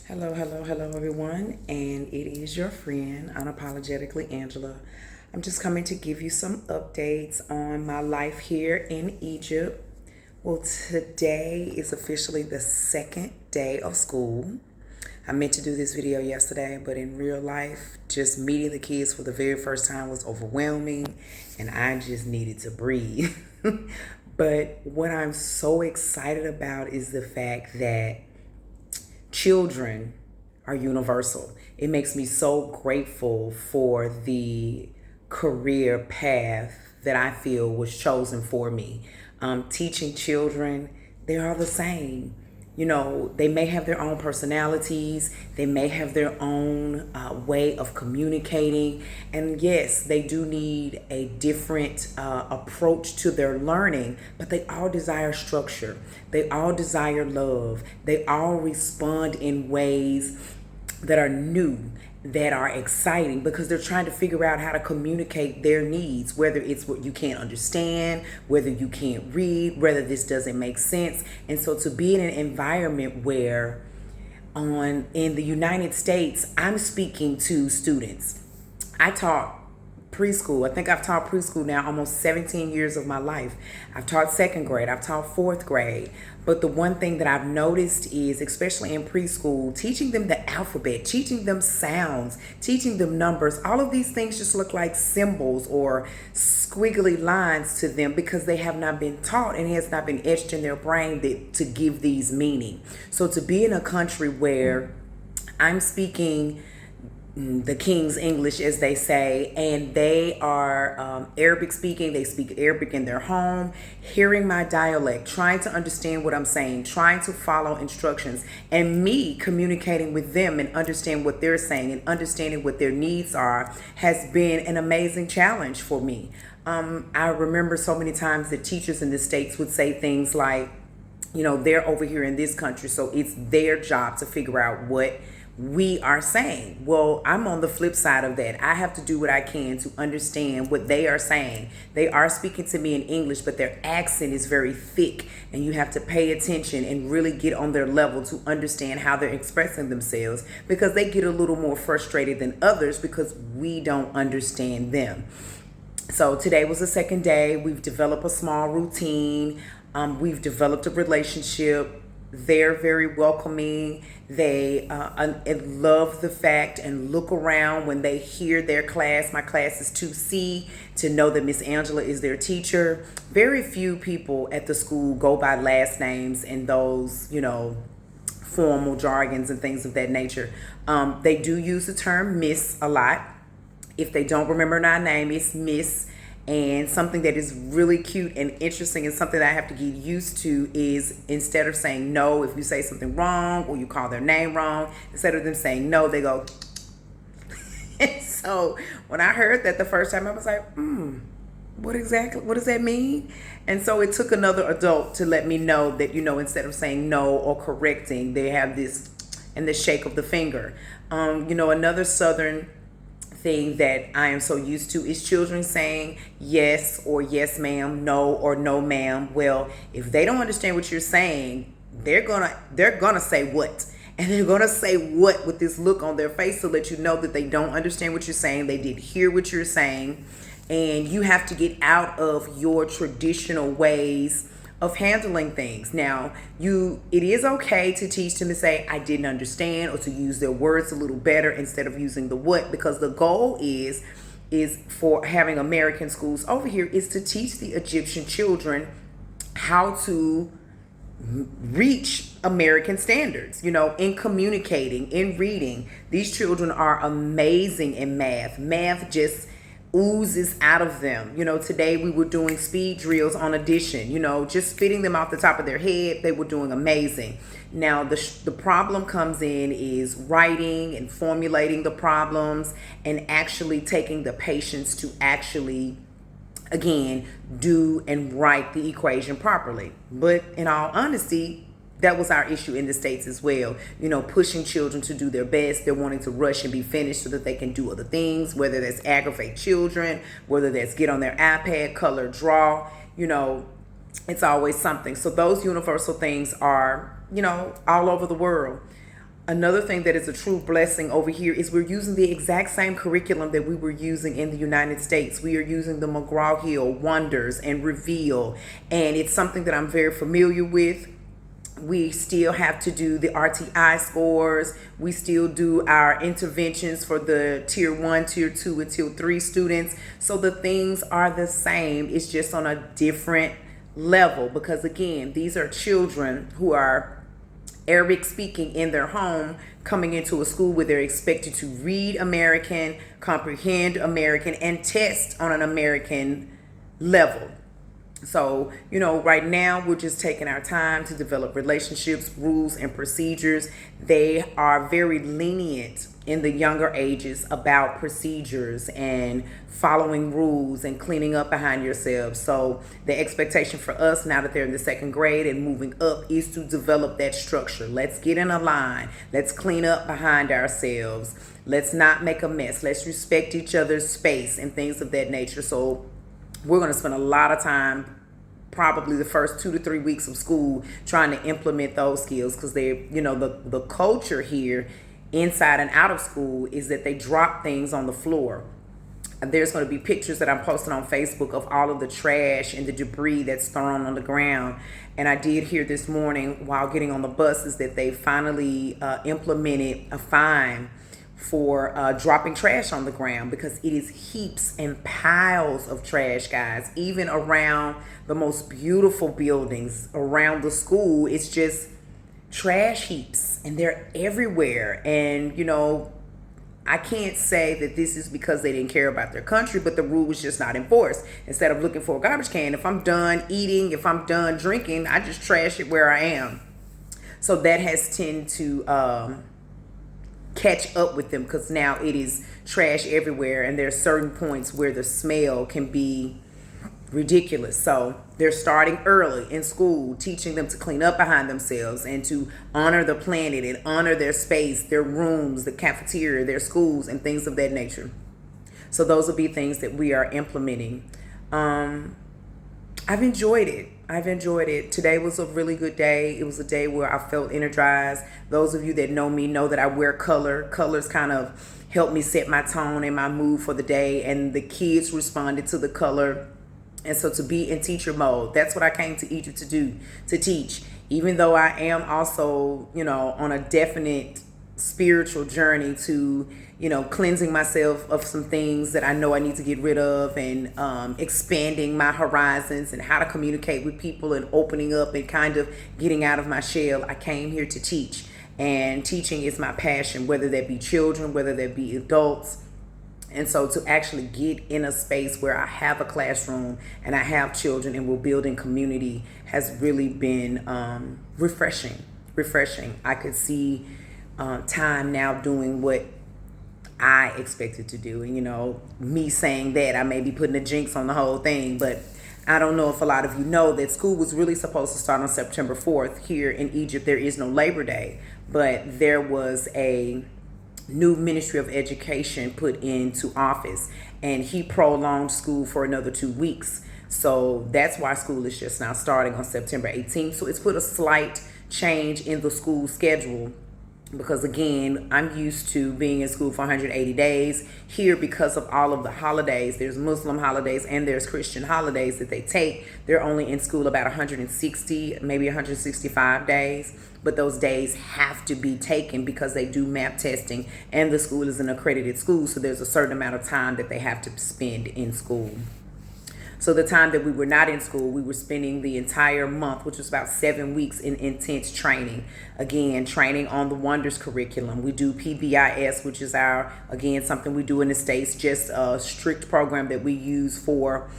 Hello, everyone, and it is your friend, unapologetically Angela. I'm just coming to give you some updates on my life here in Egypt. Well, today is officially the second day of school. I meant to do this video yesterday, but in real life, just meeting the kids for the very first time was overwhelming, and I just needed to breathe. But what I'm so excited about is the fact that children are universal. It makes me so grateful for the career path that I feel was chosen for me. Teaching children, they're all the same. You know, they may have their own personalities, they may have their own way of communicating, and yes, they do need a different approach to their learning, but they all desire structure, they all desire love, they all respond in ways that are new, that are exciting, because they're trying to figure out how to communicate their needs, whether it's what you can't understand, whether you can't read, whether this doesn't make sense. And so to be in an environment where in the United States, I'm speaking to students. I taught preschool. I think I've taught preschool now almost 17 years of my life. I've taught second grade, I've taught fourth grade. But the one thing that I've noticed is, especially in preschool, teaching them the alphabet, teaching them sounds, teaching them numbers, all of these things just look like symbols or squiggly lines to them because they have not been taught and it has not been etched in their brain to give these meaning. So to be in a country where I'm speaking the King's English, as they say, and they are Arabic speaking. They speak Arabic in their home, hearing my dialect, trying to understand what I'm saying, trying to follow instructions, and me communicating with them and understand what they're saying and understanding what their needs are has been an amazing challenge for me. I remember so many times that teachers in the States would say things like, you know, they're over here in this country, so it's their job to figure out what we are saying. Well, I'm on the flip side of that. I have to do what I can to understand what they are saying. They are speaking to me in English, but their accent is very thick, and you have to pay attention and really get on their level to understand how they're expressing themselves, because they get a little more frustrated than others because we don't understand them. So today was the second day. We've developed a small routine. We've developed a relationship. They're very welcoming. They love the fact and look around when they hear their class. My class is 2C, to know that Miss Angela is their teacher. Very few people at the school go by last names and those, you know, formal jargons and things of that nature. They do use the term Miss a lot. If they don't remember our name, it's Miss. And something that is really cute and interesting and something that I have to get used to is, instead of saying no, if you say something wrong or you call their name wrong, instead of them saying no, they go. And so when I heard that the first time, I was like, what does that mean? And so it took another adult to let me know that, you know, instead of saying no or correcting, they have this and the shake of the finger. You know, another Southern thing that I am so used to is children saying yes or yes ma'am, no or no ma'am. Well, if they don't understand what you're saying, they're gonna say what. And they're gonna say what with this look on their face to let you know that they don't understand what you're saying. They didn't hear what you're saying. And you have to get out of your traditional ways of handling things. Now, it is okay to teach them to say, I didn't understand, or to use their words a little better instead of using the what, because the goal is for having American schools over here is to teach the Egyptian children how to reach American standards, you know, in communicating, in reading. These children are amazing in math. Math just oozes out of them. You know, today we were doing speed drills on addition, you know, just spitting them off the top of their head. They were doing amazing. Now, the problem comes in is writing and formulating the problems and actually taking the patience to actually, again, do and write the equation properly. But in all honesty, that was our issue in the States as well. You know, pushing children to do their best. They're wanting to rush and be finished so that they can do other things, whether that's aggravate children, whether that's get on their iPad, color, draw. You know, it's always something. So those universal things are, you know, all over the world. Another thing that is a true blessing over here is we're using the exact same curriculum that we were using in the United States. We are using the McGraw-Hill, Wonders, and Reveal, and it's something that I'm very familiar with. We still have to do the RTI scores. We still do our interventions for the tier 1, tier 2, and tier 3 students. So the things are the same. It's just on a different level because, again, these are children who are Arabic speaking in their home, coming into a school where they're expected to read American, comprehend American, and test on an American level. So, right now we're just taking our time to develop relationships, rules, and procedures. They are very lenient in the younger ages about procedures and following rules and cleaning up behind yourselves. So the expectation for us now that they're in the second grade and moving up is to develop that structure. Let's get in a line. Let's clean up behind ourselves. Let's not make a mess. Let's respect each other's space and things of that nature. So we're going to spend a lot of time, probably the first 2 to 3 weeks of school, trying to implement those skills because the culture here inside and out of school is that they drop things on the floor. There's going to be pictures that I'm posting on Facebook of all of the trash and the debris that's thrown on the ground. And I did hear this morning while getting on the buses that they finally implemented a fine for dropping trash on the ground because it is heaps and piles of trash, guys. Even around the most beautiful buildings around the school, it's just trash heaps and they're everywhere. And I can't say that this is because they didn't care about their country, but the rule was just not enforced. Instead of looking for a garbage can, if I'm done eating, if I'm done drinking, I just trash it where I am. So that has tended to catch up with them because now it is trash everywhere and there are certain points where the smell can be ridiculous. So they're starting early in school, teaching them to clean up behind themselves and to honor the planet and honor their space, their rooms, the cafeteria, their schools, and things of that nature. So those will be things that we are implementing. I've enjoyed it. Today was a really good day. It was a day where I felt energized. Those of you that know me know that I wear color. Colors kind of help me set my tone and my mood for the day. And the kids responded to the color. And so to be in teacher mode, that's what I came to Egypt to do, to teach. Even though I am also, on a definite spiritual journey to, cleansing myself of some things that I know I need to get rid of and expanding my horizons and how to communicate with people and opening up and kind of getting out of my shell. I came here to teach, and teaching is my passion, whether that be children, whether that be adults. And so to actually get in a space where I have a classroom and I have children and we're building community has really been refreshing. I could see time now doing what I expected to do. And, me saying that, I may be putting a jinx on the whole thing, but I don't know if a lot of you know that school was really supposed to start on September 4th. Here in Egypt, there is no Labor Day, but there was a new Ministry of Education put into office, and he prolonged school for another 2 weeks. So that's why school is just now starting on September 18th. So it's put a slight change in the school schedule because, again, I'm used to being in school for 180 days. Here, because of all of the holidays, there's Muslim holidays and there's Christian holidays that they take. They're only in school about 160, maybe 165 days. But those days have to be taken because they do MAP testing and the school is an accredited school. So there's a certain amount of time that they have to spend in school. So the time that we were not in school, we were spending the entire month, which was about 7 weeks, in intense training. Again, training on the Wonders curriculum. We do PBIS, which is something we do in the States, just a strict program that we use for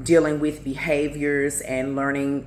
dealing with behaviors and learning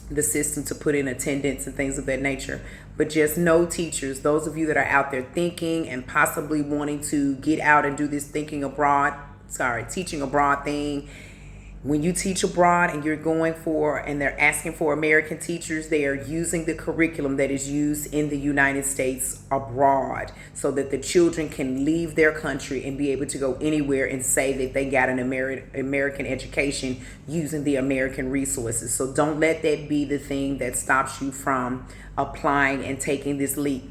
the system to put in attendance and things of that nature. But just know, teachers, those of you that are out there thinking and possibly wanting to get out and do this teaching abroad thing, when you teach abroad and they're asking for American teachers, they are using the curriculum that is used in the United States abroad so that the children can leave their country and be able to go anywhere and say that they got an American education using the American resources. So don't let that be the thing that stops you from applying and taking this leap.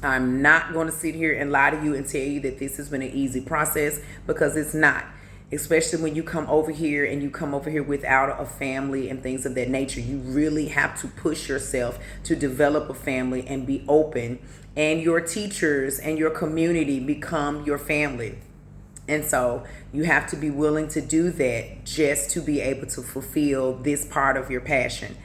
I'm not going to sit here and lie to you and tell you that this has been an easy process, because it's not. Especially when you come over here and you come over here without a family and things of that nature. You really have to push yourself to develop a family and be open. And your teachers and your community become your family. And so you have to be willing to do that just to be able to fulfill this part of your passion.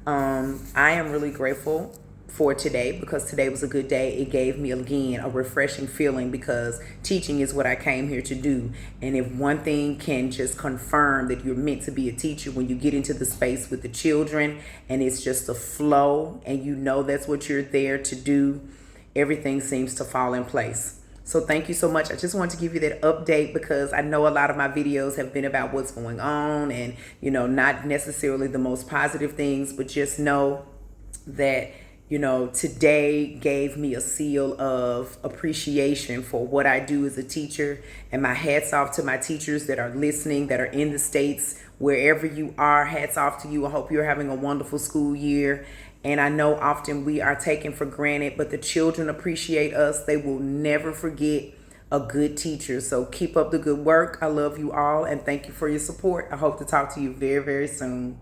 I am really grateful for today, because today was a good day. It gave me, again, a refreshing feeling, because teaching is what I came here to do. And if one thing can just confirm that you're meant to be a teacher, when you get into the space with the children and it's just a flow and you know that's what you're there to do, everything seems to fall in place. So thank you so much. I just wanted to give you that update, because I know a lot of my videos have been about what's going on and, not necessarily the most positive things, but just know that, today gave me a seal of appreciation for what I do as a teacher. And my hats off to my teachers that are listening, that are in the States, wherever you are. Hats off to you. I hope you're having a wonderful school year. And I know often we are taken for granted, but the children appreciate us. They will never forget a good teacher. So keep up the good work. I love you all, and thank you for your support. I hope to talk to you very, very soon.